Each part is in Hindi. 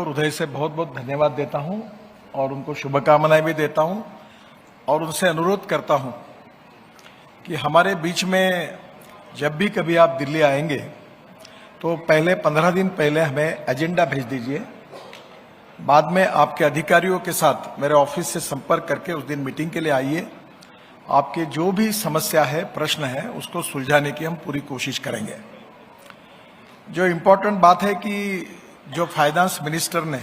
और हृदय से बहुत बहुत धन्यवाद देता हूं और उनको शुभकामनाएं भी देता हूं और उनसे अनुरोध करता हूं कि हमारे बीच में जब भी कभी आप दिल्ली आएंगे तो पहले 15 दिन पहले हमें एजेंडा भेज दीजिए। बाद में आपके अधिकारियों के साथ मेरे ऑफिस से संपर्क करके उस दिन मीटिंग के लिए आइए। आपके जो भी समस्या है, प्रश्न है, उसको सुलझाने की हम पूरी कोशिश करेंगे। जो इम्पोर्टेंट बात है कि जो फाइनेंस मिनिस्टर ने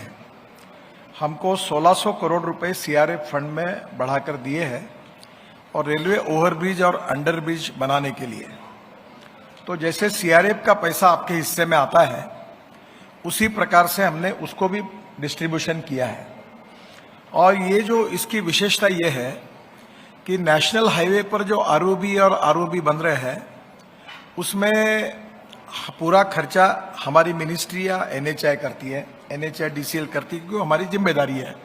हमको 1600 करोड़ रुपए सीआरएफ फंड में बढ़ाकर दिए हैं और रेलवे ओवरब्रिज और अंडरब्रिज बनाने के लिए। तो जैसे सीआरएफ का पैसा आपके हिस्से में आता है उसी प्रकार से हमने उसको भी डिस्ट्रीब्यूशन किया है। और ये जो इसकी विशेषता ये है कि नेशनल हाईवे पर जो आरओबी और आरओबी बन रहे हैं उसमें पूरा खर्चा हमारी मिनिस्ट्री या एनएचआई करती है, एनएचआईडीसीएल करती है, क्योंकि हमारी जिम्मेदारी है।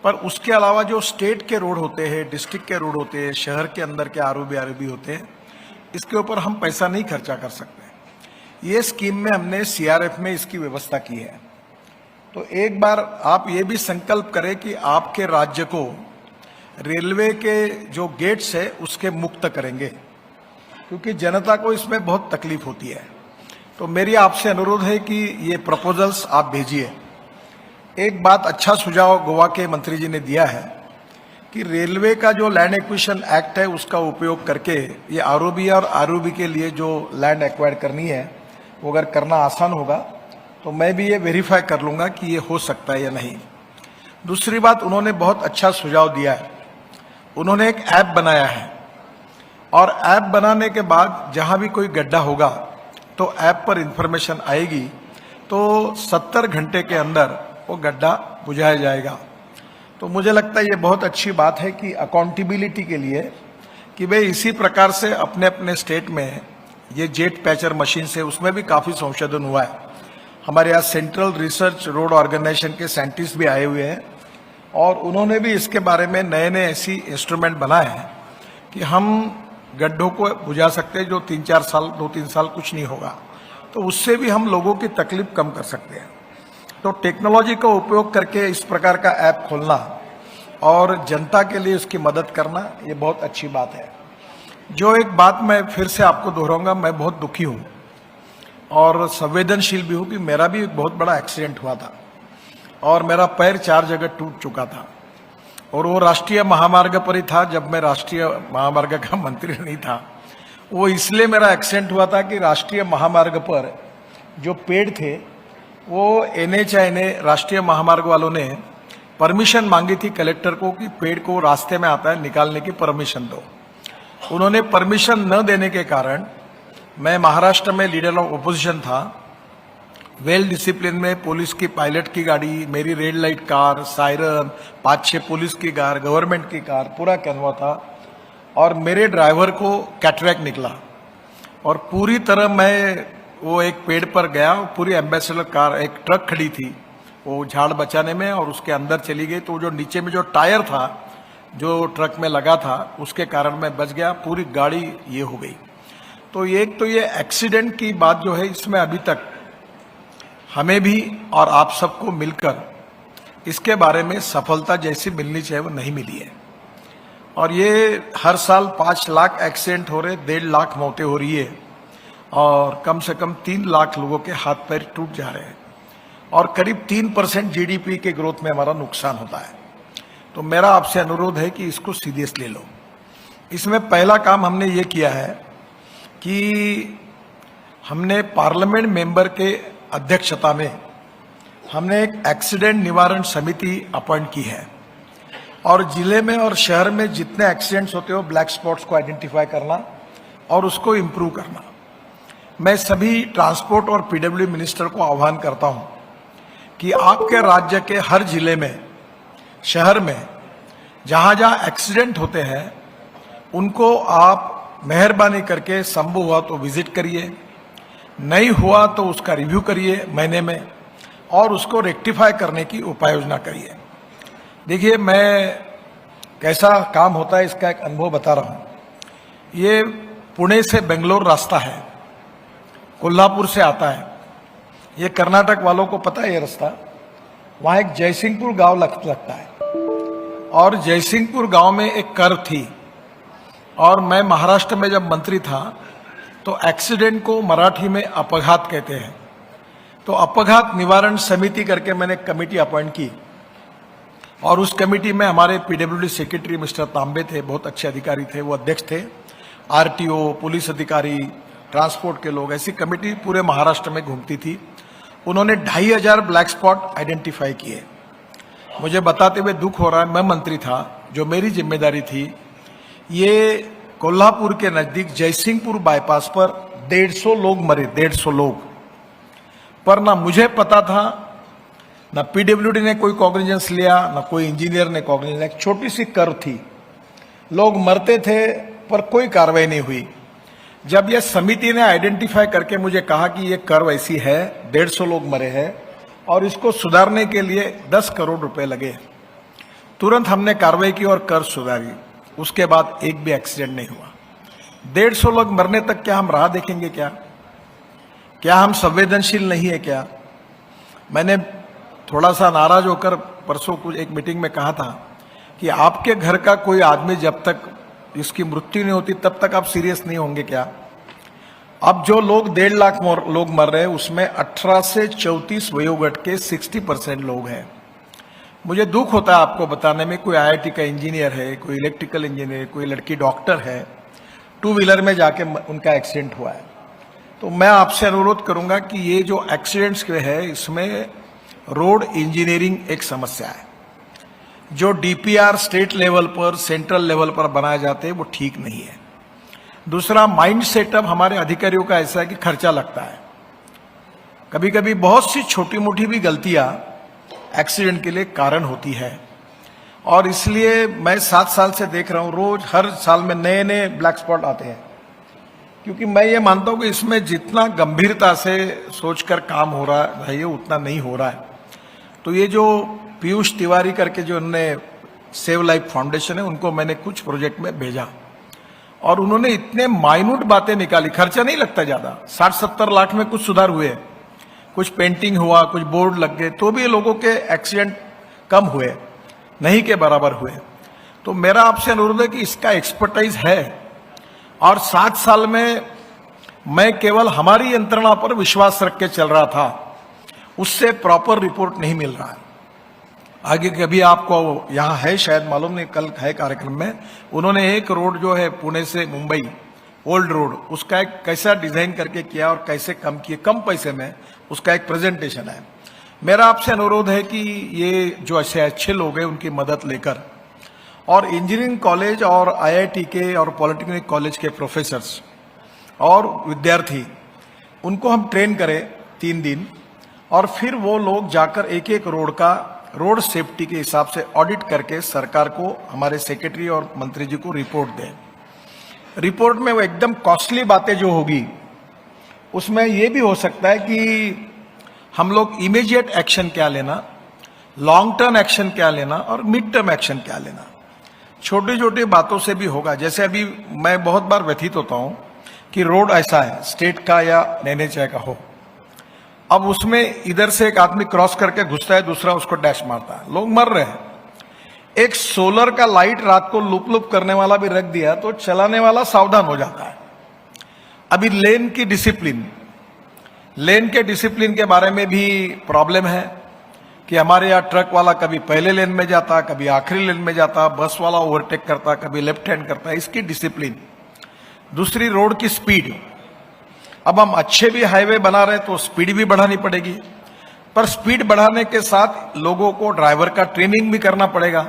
पर उसके अलावा जो स्टेट के रोड होते हैं, डिस्ट्रिक्ट के रोड होते हैं, शहर के अंदर के आरओबी होते हैं, इसके ऊपर हम पैसा नहीं खर्चा कर सकते। ये स्कीम में हमने सीआरएफ में इसकी व्यवस्था की है। तो एक बार आप ये भी संकल्प करें कि आपके राज्य को रेलवे के जो गेट्स है उसके मुक्त करेंगे, क्योंकि जनता को इसमें बहुत तकलीफ होती है। तो मेरी आपसे अनुरोध है कि ये प्रपोजल्स आप भेजिए। एक बात अच्छा सुझाव गोवा के मंत्री जी ने दिया है कि रेलवे का जो लैंड एक्विजिशन एक्ट है उसका उपयोग करके ये आरओबी और आरओबी के लिए जो लैंड एक्वायर करनी है वो अगर करना आसान होगा तो मैं भी ये वेरीफाई कर लूंगा कि ये हो सकता है या नहीं। दूसरी बात, उन्होंने बहुत अच्छा सुझाव दिया है। उन्होंने एक ऐप बनाया है और ऐप बनाने के बाद जहां भी कोई गड्ढा होगा तो ऐप पर इंफॉर्मेशन आएगी, तो 70 घंटे के अंदर वो गड्ढा बुझाया जाएगा। तो मुझे लगता है ये बहुत अच्छी बात है कि अकाउंटेबिलिटी के लिए कि भाई इसी प्रकार से अपने अपने स्टेट में ये जेट पैचर मशीन से उसमें भी काफी संशोधन हुआ है। हमारे यहाँ सेंट्रल रिसर्च रोड ऑर्गेनाइजेशन के साइंटिस्ट भी आए हुए हैं और उन्होंने भी इसके बारे में नए नए ऐसी इंस्ट्रूमेंट बनाए हैं कि हम गड्ढों को बुझा सकते हैं जो 3-4 साल, 2-3 साल कुछ नहीं होगा। तो उससे भी हम लोगों की तकलीफ कम कर सकते हैं। तो टेक्नोलॉजी का उपयोग करके इस प्रकार का ऐप खोलना और जनता के लिए उसकी मदद करना, ये बहुत अच्छी बात है। जो एक बात मैं फिर से आपको दोहराऊंगा, मैं बहुत दुखी हूं और संवेदनशील भी हूं कि मेरा भी एक बहुत बड़ा एक्सीडेंट हुआ था और मेरा पैर 4 जगह टूट चुका था और वो राष्ट्रीय महामार्ग पर ही था जब मैं राष्ट्रीय महामार्ग का मंत्री नहीं था। वो इसलिए मेरा एक्सीडेंट हुआ था कि राष्ट्रीय महामार्ग पर जो पेड़ थे वो एनएचआई ने, राष्ट्रीय महामार्ग वालों ने परमिशन मांगी थी कलेक्टर को कि पेड़ को रास्ते में आता है निकालने की परमिशन दो। उन्होंने परमिशन न देने के कारण मैं महाराष्ट्र में लीडर ऑफ ओपोजिशन था। वेल डिसिप्लिन में पुलिस की पायलट की गाड़ी, मेरी red light car, siren, 5-6 police की कार, गवर्नमेंट की कार, पूरा कैनवा था और मेरे ड्राइवर को कैटरैक्ट निकला और पूरी तरह मैं वो एक पेड़ पर गया। पूरी एम्बेसडर कार, एक ट्रक खड़ी थी वो झाड़ बचाने में और उसके अंदर चली गई। तो जो नीचे में जो टायर था जो ट्रक में लगा था उसके कारण मैं बच गया, पूरी गाड़ी ये हो गई। तो एक तो ये एक्सीडेंट की बात जो है इसमें अभी तक हमें भी और आप सबको मिलकर इसके बारे में सफलता जैसी मिलनी चाहिए वो नहीं मिली है। और ये हर साल 5 लाख एक्सीडेंट हो रहे, 1.5 लाख मौतें हो रही है और कम से कम 3 लाख लोगों के हाथ पैर टूट जा रहे हैं और करीब 3% जीडीपी के ग्रोथ में हमारा नुकसान होता है। तो मेरा आपसे अनुरोध है कि इसको सीरियस ले लो। इसमें पहला काम हमने ये किया है कि हमने पार्लियामेंट मेंबर के अध्यक्षता में हमने एक एक्सीडेंट निवारण समिति अपॉइंट की है और जिले में और शहर में जितने एक्सीडेंट्स होते हो ब्लैक स्पॉट्स को आइडेंटिफाई करना और उसको इम्प्रूव करना। मैं सभी ट्रांसपोर्ट और पीडब्ल्यू मिनिस्टर को आह्वान करता हूं कि आपके राज्य के हर जिले में, शहर में जहां जहां एक्सीडेंट होते हैं उनको आप मेहरबानी करके संभव हुआ तो विजिट करिए, नहीं हुआ तो उसका रिव्यू करिए महीने में और उसको रेक्टिफाई करने की उपाय योजना करिए। देखिए, मैं कैसा काम होता है इसका एक अनुभव बता रहा हूं। ये पुणे से बेंगलोर रास्ता है, कोल्हापुर से आता है। ये कर्नाटक वालों को पता है ये रास्ता। वहां एक जयसिंहपुर गांव लगता है, और जयसिंहपुर गांव में एक कर थी। और मैं महाराष्ट्र में जब मंत्री था तो एक्सीडेंट को मराठी में अपघात कहते हैं, तो अपघात निवारण समिति करके मैंने कमेटी अपॉइंट की, और उस कमेटी में हमारे पीडब्ल्यूडी सेक्रेटरी मिस्टर तांबे थे, बहुत अच्छे अधिकारी थे, वो अध्यक्ष थे। आरटीओ, पुलिस अधिकारी, ट्रांसपोर्ट के लोग, ऐसी कमेटी पूरे महाराष्ट्र में घूमती थी। उन्होंने 2500 ब्लैक स्पॉट आइडेंटिफाई किए। मुझे बताते हुए दुख हो रहा है, मैं मंत्री था, जो मेरी जिम्मेदारी थी, ये कोल्हापुर के नजदीक जयसिंहपुर बाईपास पर 150 लोग मरे, 150 लोग। पर ना मुझे पता था, ना पीडब्ल्यूडी ने कोई कॉग्निजेंस लिया, ना कोई इंजीनियर ने कॉग्निजेंस लिया। एक छोटी सी कर थी, लोग मरते थे पर कोई कार्रवाई नहीं हुई। जब यह समिति ने आइडेंटिफाई करके मुझे कहा कि ये कर्व ऐसी है, 150 लोग मरे हैं और इसको सुधारने के लिए 10 करोड़ रुपए लगे, तुरंत हमने कार्रवाई की और कर्व सुधारी। उसके बाद एक भी एक्सीडेंट नहीं हुआ। 150 लोग मरने तक क्या हम राह देखेंगे? क्या हम संवेदनशील नहीं है क्या? मैंने थोड़ा सा नाराज होकर परसों कुछ एक मीटिंग में कहा था कि आपके घर का कोई आदमी जब तक इसकी मृत्यु नहीं होती तब तक आप सीरियस नहीं होंगे क्या? अब जो लोग 1.5 लाख लोग मर रहे हैं, उसमें 18 से 34 वयोगट के 60% लोग हैं। मुझे दुख होता है आपको बताने में, कोई आईआईटी का इंजीनियर है, कोई इलेक्ट्रिकल इंजीनियर, कोई लड़की डॉक्टर है, 2 व्हीलर में जाके उनका एक्सीडेंट हुआ है। तो मैं आपसे अनुरोध करूंगा कि ये जो एक्सीडेंट्स के है, इसमें रोड इंजीनियरिंग एक समस्या है। जो डीपीआर स्टेट लेवल पर, सेंट्रल लेवल पर बनाए जाते हैं, वो ठीक नहीं है। दूसरा, माइंड सेटअप हमारे अधिकारियों का ऐसा है कि खर्चा लगता है। कभी कभी बहुत सी छोटी मोटी भी गलतियां एक्सीडेंट के लिए कारण होती है, और इसलिए मैं 7 साल से देख रहा हूं, रोज हर साल में नए नए ब्लैक स्पॉट आते हैं। क्योंकि मैं ये मानता हूं कि इसमें जितना गंभीरता से सोचकर काम हो रहा है, ये उतना नहीं हो रहा है। तो ये जो पीयूष तिवारी करके जो उन्होंने सेव लाइफ फाउंडेशन है, उनको मैंने कुछ प्रोजेक्ट में भेजा, और उन्होंने इतने माइन्यूट बातें निकाली। खर्चा नहीं लगता ज्यादा, 60-70 लाख में कुछ सुधार हुए, कुछ पेंटिंग हुआ, कुछ बोर्ड लग गए, तो भी लोगों के एक्सीडेंट कम हुए, नहीं के बराबर हुए। तो मेरा आपसे अनुरोध है कि इसका एक्सपर्टाइज है, और 7 साल में मैं केवल हमारी यंत्रणा पर विश्वास रख के चल रहा था, उससे प्रॉपर रिपोर्ट नहीं मिल रहा है। आगे कभी आपको यहां है, शायद मालूम नहीं, कल है कार्यक्रम में, उन्होंने एक रोड जो है पुणे से मुंबई, ओल्ड रोड, उसका एक कैसा डिजाइन करके किया और कैसे कम किए, कम पैसे में, उसका एक प्रेजेंटेशन है। मेरा आपसे अनुरोध है कि ये जो ऐसे अच्छे लोग हैं उनकी मदद लेकर, और इंजीनियरिंग कॉलेज और आईआईटी के और पॉलिटेक्निक कॉलेज के प्रोफेसर्स और विद्यार्थी, उनको हम ट्रेन करें 3 दिन, और फिर वो लोग जाकर एक एक रोड का रोड सेफ्टी के हिसाब से ऑडिट करके सरकार को, हमारे सेक्रेटरी और मंत्री जी को रिपोर्ट दें। रिपोर्ट में वो एकदम कॉस्टली बातें जो होगी, उसमें ये भी हो सकता है कि हम लोग इमीडिएट एक्शन क्या लेना, लॉन्ग टर्म एक्शन क्या लेना, और मिड टर्म एक्शन क्या लेना। छोटी छोटी बातों से भी होगा। जैसे अभी मैं बहुत बार व्यथित होता हूं कि रोड ऐसा है, स्टेट का या एनएचए का हो, अब उसमें इधर से एक आदमी क्रॉस करके घुसता है, दूसरा उसको डैश मारता है, लोग मर रहे हैं। एक सोलर का लाइट रात को लुप लुप करने वाला भी रख दिया तो चलाने वाला सावधान हो जाता है। अभी लेन की डिसिप्लिन, लेन के डिसिप्लिन के बारे में भी प्रॉब्लम है कि हमारे यहाँ ट्रक वाला कभी पहले लेन में जाता, कभी आखिरी लेन में जाता, बस वाला ओवरटेक करता, कभी लेफ्ट हैंड करता, इसकी डिसिप्लिन। दूसरी, रोड की स्पीड। अब हम अच्छे भी हाईवे बना रहे तो स्पीड भी बढ़ानी पड़ेगी, पर स्पीड बढ़ाने के साथ लोगों को ड्राइवर का ट्रेनिंग भी करना पड़ेगा।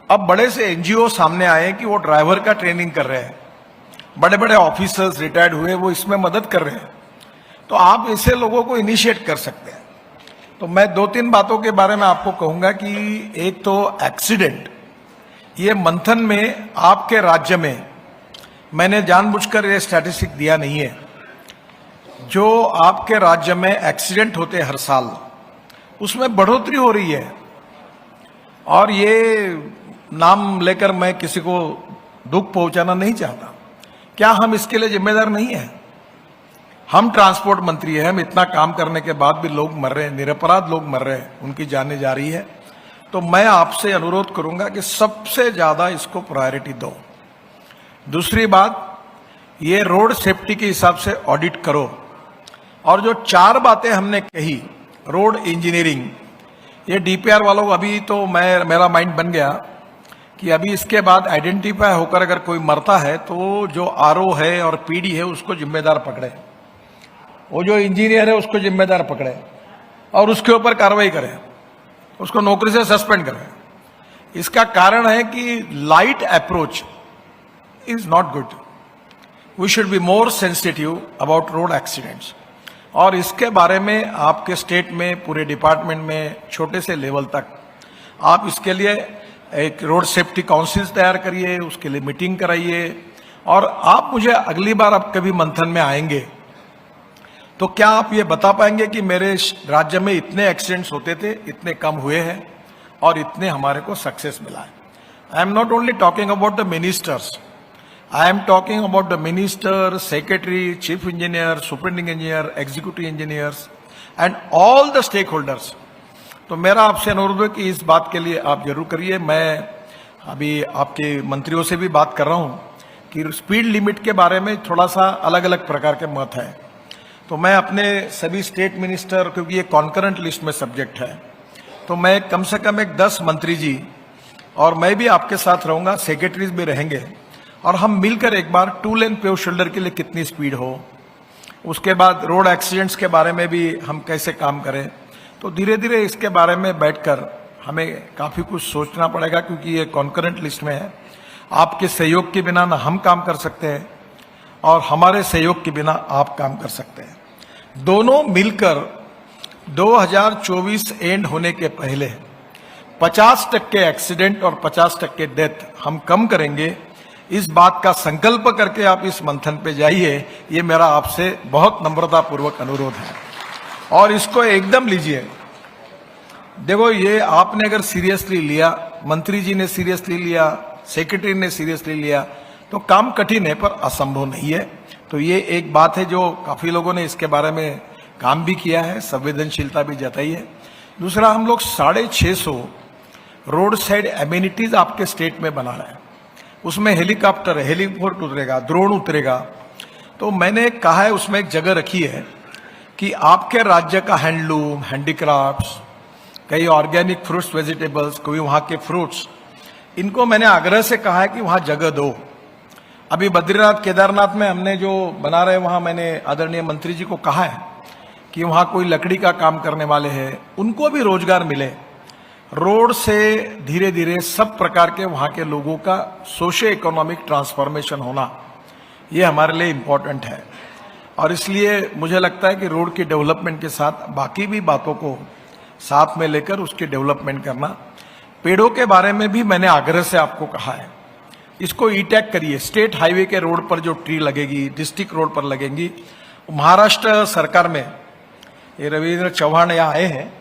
अब बड़े से एनजीओ सामने आए कि वो ड्राइवर का ट्रेनिंग कर रहे हैं, बड़े बड़े ऑफिसर्स रिटायर्ड हुए वो इसमें मदद कर रहे हैं, तो आप ऐसे लोगों को इनिशिएट कर सकते हैं। तो मैं 2-3 बातों के बारे में आपको कहूंगा कि एक तो एक्सीडेंट, ये मंथन में आपके राज्य में, मैंने जानबूझकर ये स्टैटिस्टिक दिया नहीं है, जो आपके राज्य में एक्सीडेंट होते हर साल, उसमें बढ़ोतरी हो रही है। और ये नाम लेकर मैं किसी को दुख पहुंचाना नहीं चाहता। क्या हम इसके लिए जिम्मेदार नहीं है? हम ट्रांसपोर्ट मंत्री हैं, हम इतना काम करने के बाद भी लोग मर रहे हैं, निरपराध लोग मर रहे हैं, उनकी जानें जा रही है। तो मैं आपसे अनुरोध करूंगा कि सबसे ज्यादा इसको प्रायोरिटी दो। दूसरी बात, ये रोड सेफ्टी के हिसाब से ऑडिट करो। और जो 4 बातें हमने कही, रोड इंजीनियरिंग, ये डीपीआर वालों को अभी तो मेरा माइंड बन गया कि अभी इसके बाद आइडेंटिफाई होकर अगर कोई मरता है तो जो आरओ है और पीडी है उसको जिम्मेदार पकड़े, वो जो इंजीनियर है उसको जिम्मेदार पकड़े और उसके ऊपर कार्रवाई करें, उसको नौकरी से सस्पेंड करें। इसका कारण है कि light approach is not good. We should be more sensitive about road accidents. और इसके बारे में आपके स्टेट में, पूरे डिपार्टमेंट में, छोटे से लेवल तक आप इसके लिए एक रोड सेफ्टी काउंसिल तैयार करिए, उसके लिए मीटिंग कराइए। और आप मुझे अगली बार आप कभी मंथन में आएंगे तो क्या आप ये बता पाएंगे कि मेरे राज्य में इतने एक्सीडेंट्स होते थे, इतने कम हुए हैं और इतने हमारे को सक्सेस मिला है। I am not only talking about the ministers, I am talking about the minister, secretary, chief engineer, superintending engineer, executive engineers and all the stakeholders. तो मेरा आपसे अनुरोध है कि इस बात के लिए आप जरूर करिए। मैं अभी आपके मंत्रियों से भी बात कर रहा हूं कि स्पीड लिमिट के बारे में थोड़ा सा अलग अलग प्रकार के मत है। तो मैं अपने सभी स्टेट मिनिस्टर, क्योंकि ये कॉन्करेंट लिस्ट में सब्जेक्ट है, तो मैं कम से कम एक 10 मंत्री जी और मैं भी आपके साथ रहूंगा, सेक्रेटरीज भी रहेंगे, और हम मिलकर एक बार 2 लेन पेव शोल्डर के लिए कितनी स्पीड हो, उसके बाद रोड एक्सीडेंट्स के बारे में भी हम कैसे काम करें। तो धीरे धीरे इसके बारे में बैठकर हमें काफी कुछ सोचना पड़ेगा, क्योंकि ये कॉन्करेंट लिस्ट में है। आपके सहयोग के बिना ना हम काम कर सकते हैं और हमारे सहयोग के बिना आप काम कर सकते हैं। दोनों मिलकर 2024 एंड होने के पहले 50% एक्सीडेंट और 50% डेथ हम कम करेंगे। इस बात का संकल्प करके आप इस मंथन पे जाइए, ये मेरा आपसे बहुत नम्रता पूर्वक अनुरोध है। और इसको एकदम लीजिए। देखो, ये आपने अगर सीरियसली लिया, मंत्री जी ने सीरियसली लिया, सेक्रेटरी ने सीरियसली लिया, तो काम कठिन है पर असंभव नहीं है। तो ये एक बात है जो काफी लोगों ने इसके बारे में काम भी किया है, संवेदनशीलता भी जताई है। दूसरा, हम लोग 650 रोड साइड एमिनिटीज आपके स्टेट में बना रहे हैं। उसमें हेलीकॉप्टर, हेलीपोर्ट उतरेगा, ड्रोन उतरेगा। तो मैंने कहा है, उसमें एक जगह रखी है कि आपके राज्य का हैंडलूम, हैंडीक्राफ्ट्स, कई ऑर्गेनिक फ्रूट्स, वेजिटेबल्स, कोई वहां के फ्रूट्स, इनको मैंने आग्रह से कहा है कि वहां जगह दो। अभी बद्रीनाथ, केदारनाथ में हमने जो बना रहे, वहां मैंने आदरणीय मंत्री जी को कहा है कि वहां कोई लकड़ी का काम करने वाले हैं, उनको भी रोजगार मिले। रोड से धीरे धीरे सब प्रकार के वहां के लोगों का सोशियो इकोनॉमिक ट्रांसफॉर्मेशन होना, ये हमारे लिए इम्पोर्टेंट है। और इसलिए मुझे लगता है कि रोड की डेवलपमेंट के साथ बाकी भी बातों को साथ में लेकर उसकी डेवलपमेंट करना। पेड़ों के बारे में भी मैंने आग्रह से आपको कहा है, इसको ई टैग करिए। स्टेट हाईवे के रोड पर जो ट्री लगेगी, डिस्ट्रिक्ट रोड पर लगेंगी। महाराष्ट्र सरकार में ये रविंद्र चौहान यहाँ आए हैं।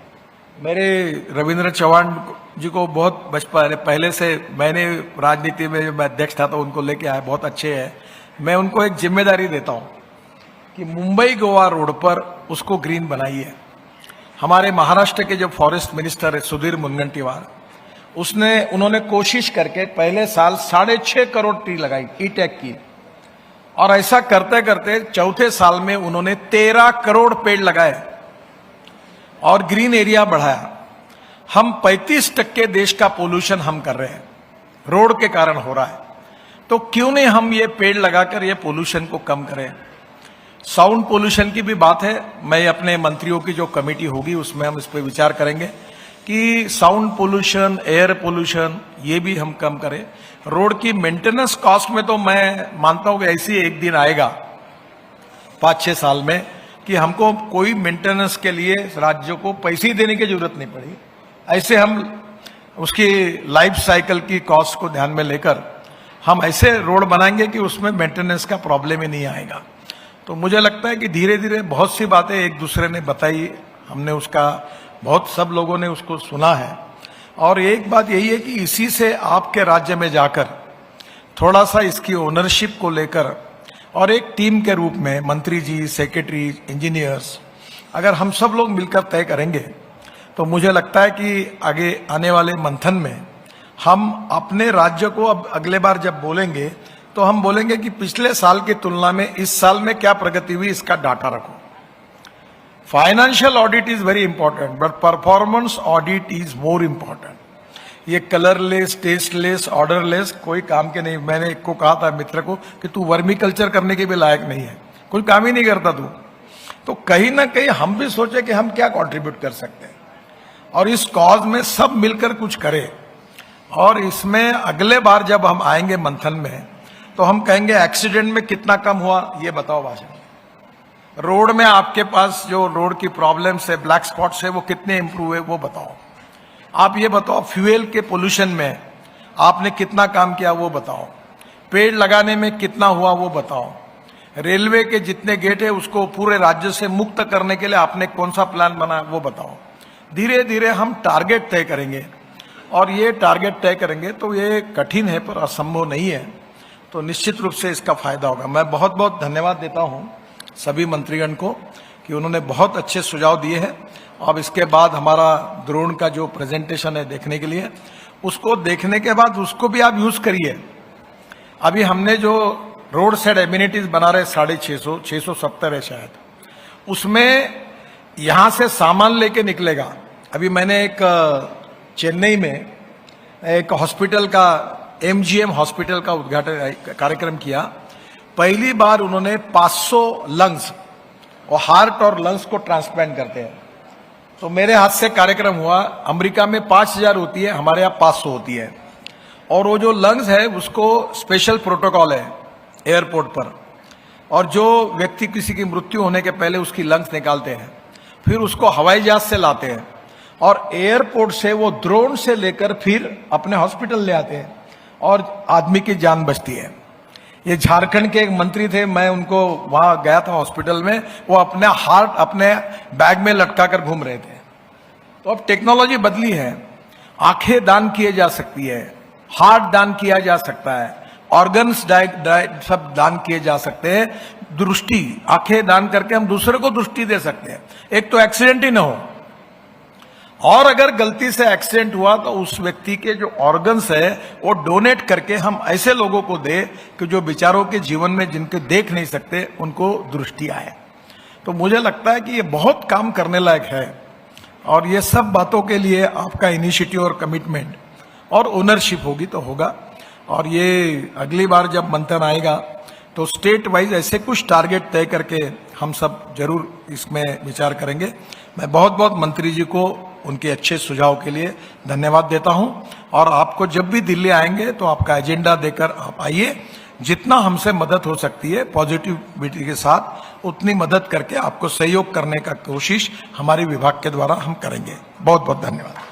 मेरे रविंद्र चौहान जी को बहुत बचपन पहले से, मैंने राजनीति में जब अध्यक्ष था तो उनको लेके आया, बहुत अच्छे हैं। मैं उनको एक जिम्मेदारी देता हूं कि मुंबई गोवा रोड पर उसको ग्रीन बनाइए। हमारे महाराष्ट्र के जो फॉरेस्ट मिनिस्टर है सुधीर मुनगंटीवार, उन्होंने कोशिश करके पहले साल 6.5 करोड़ ट्री लगाई, ई टैग की। और ऐसा करते करते चौथे साल में उन्होंने 13 करोड़ पेड़ लगाए और ग्रीन एरिया बढ़ाया। हम 35% देश का पोल्यूशन हम कर रहे हैं, रोड के कारण हो रहा है। तो क्यों नहीं हम ये पेड़ लगाकर ये पोल्यूशन को कम करें। साउंड पोल्यूशन की भी बात है, मैं अपने मंत्रियों की जो कमेटी होगी उसमें हम इस पर विचार करेंगे कि साउंड पोल्यूशन, एयर पोल्यूशन, ये भी हम कम करें। रोड की मेंटेनेंस कॉस्ट में तो मैं मानता हूं कि ऐसी एक दिन आएगा 5-6 साल में कि हमको कोई मेंटेनेंस के लिए राज्यों को पैसे देने की जरूरत नहीं पड़ी। ऐसे हम उसकी लाइफ साइकिल की कॉस्ट को ध्यान में लेकर हम ऐसे रोड बनाएंगे कि उसमें मेंटेनेंस का प्रॉब्लम ही नहीं आएगा। तो मुझे लगता है कि धीरे धीरे बहुत सी बातें एक दूसरे ने बताई, हमने उसका बहुत, सब लोगों ने उसको सुना है। और एक बात यही है कि इसी से आपके राज्य में जाकर थोड़ा सा इसकी ओनरशिप को लेकर और एक टीम के रूप में मंत्री जी, सेक्रेटरी, इंजीनियर्स, अगर हम सब लोग मिलकर तय करेंगे तो मुझे लगता है कि आगे आने वाले मंथन में हम अपने राज्य को अब अगले बार जब बोलेंगे तो हम बोलेंगे कि पिछले साल की तुलना में इस साल में क्या प्रगति हुई, इसका डाटा रखो। Financial audit is very important, but performance audit is more important. ये कलरलेस, टेस्टलेस, ऑर्डरलेस कोई काम के नहीं। मैंने एक को कहा था मित्र को कि तू वर्मी कल्चर करने के भी लायक नहीं है, कोई काम ही नहीं करता तू। तो कहीं ना कहीं हम भी सोचे कि हम क्या कंट्रीब्यूट कर सकते हैं और इस कॉज में सब मिलकर कुछ करें। और इसमें अगले बार जब हम आएंगे मंथन में तो हम कहेंगे एक्सीडेंट में कितना कम हुआ ये बताओ भाषण। रोड में आपके पास जो रोड की प्रॉब्लम्स है, ब्लैक स्पॉट्स है, वो कितने इंप्रूव है वो बताओ। आप ये बताओ फ्यूल के पोल्यूशन में आपने कितना काम किया वो बताओ। पेड़ लगाने में कितना हुआ वो बताओ। रेलवे के जितने गेट है उसको पूरे राज्य से मुक्त करने के लिए आपने कौन सा प्लान बनाया वो बताओ। धीरे धीरे हम टारगेट तय करेंगे और ये टारगेट तय करेंगे तो ये कठिन है पर असंभव नहीं है, तो निश्चित रूप से इसका फायदा होगा। मैं बहुत बहुत धन्यवाद देता हूँ सभी मंत्रीगण को कि उन्होंने बहुत अच्छे सुझाव दिए हैं। अब इसके बाद हमारा ड्रोन का जो प्रेजेंटेशन है देखने के लिए, उसको देखने के बाद उसको भी आप यूज करिए। अभी हमने जो रोड साइड एम्यूनिटीज बना रहे 650, 670 है शायद, उसमें यहां से सामान लेके निकलेगा। अभी मैंने एक चेन्नई में एक हॉस्पिटल का, MGM हॉस्पिटल का उद्घाटन कार्यक्रम किया। पहली बार उन्होंने 500 लंग्स और हार्ट और लंग्स को ट्रांसप्लांट करते हैं। तो मेरे हाथ से कार्यक्रम हुआ। अमेरिका में 5000 होती है, हमारे यहाँ 500 होती है। और वो जो लंग्स है उसको स्पेशल प्रोटोकॉल है एयरपोर्ट पर, और जो व्यक्ति किसी की मृत्यु होने के पहले उसकी लंग्स निकालते हैं, फिर उसको हवाई जहाज से लाते हैं और एयरपोर्ट से वो ड्रोन से लेकर फिर अपने हॉस्पिटल ले आते हैं और आदमी की जान बचती है। ये झारखंड के एक मंत्री थे, मैं उनको वहां गया था हॉस्पिटल में, वो अपने हार्ट अपने बैग में लटका कर घूम रहे थे। तो अब टेक्नोलॉजी बदली है, आंखें दान किए जा सकती है, हार्ट दान किया जा सकता है, ऑर्गन्स सब दान किए जा सकते हैं। दृष्टि, आंखें दान करके हम दूसरे को दृष्टि दे सकते हैं। एक तो एक्सीडेंट ही ना हो, और अगर गलती से एक्सीडेंट हुआ तो उस व्यक्ति के जो ऑर्गन्स है वो डोनेट करके हम ऐसे लोगों को दे कि जो बेचारों के जीवन में जिनके देख नहीं सकते उनको दृष्टि आए। तो मुझे लगता है कि ये बहुत काम करने लायक है और ये सब बातों के लिए आपका इनिशिएटिव और कमिटमेंट और ओनरशिप होगी तो होगा। और ये अगली बार जब मंथन आएगा तो स्टेट वाइज ऐसे कुछ टारगेट तय करके हम सब जरूर इसमें विचार करेंगे। मैं बहुत बहुत मंत्री जी को उनके अच्छे सुझाव के लिए धन्यवाद देता हूं। और आपको जब भी दिल्ली आएंगे तो आपका एजेंडा देकर आप आइए। जितना हमसे मदद हो सकती है पॉजिटिविटी के साथ, उतनी मदद करके आपको सहयोग करने का कोशिश हमारे विभाग के द्वारा हम करेंगे। बहुत बहुत धन्यवाद।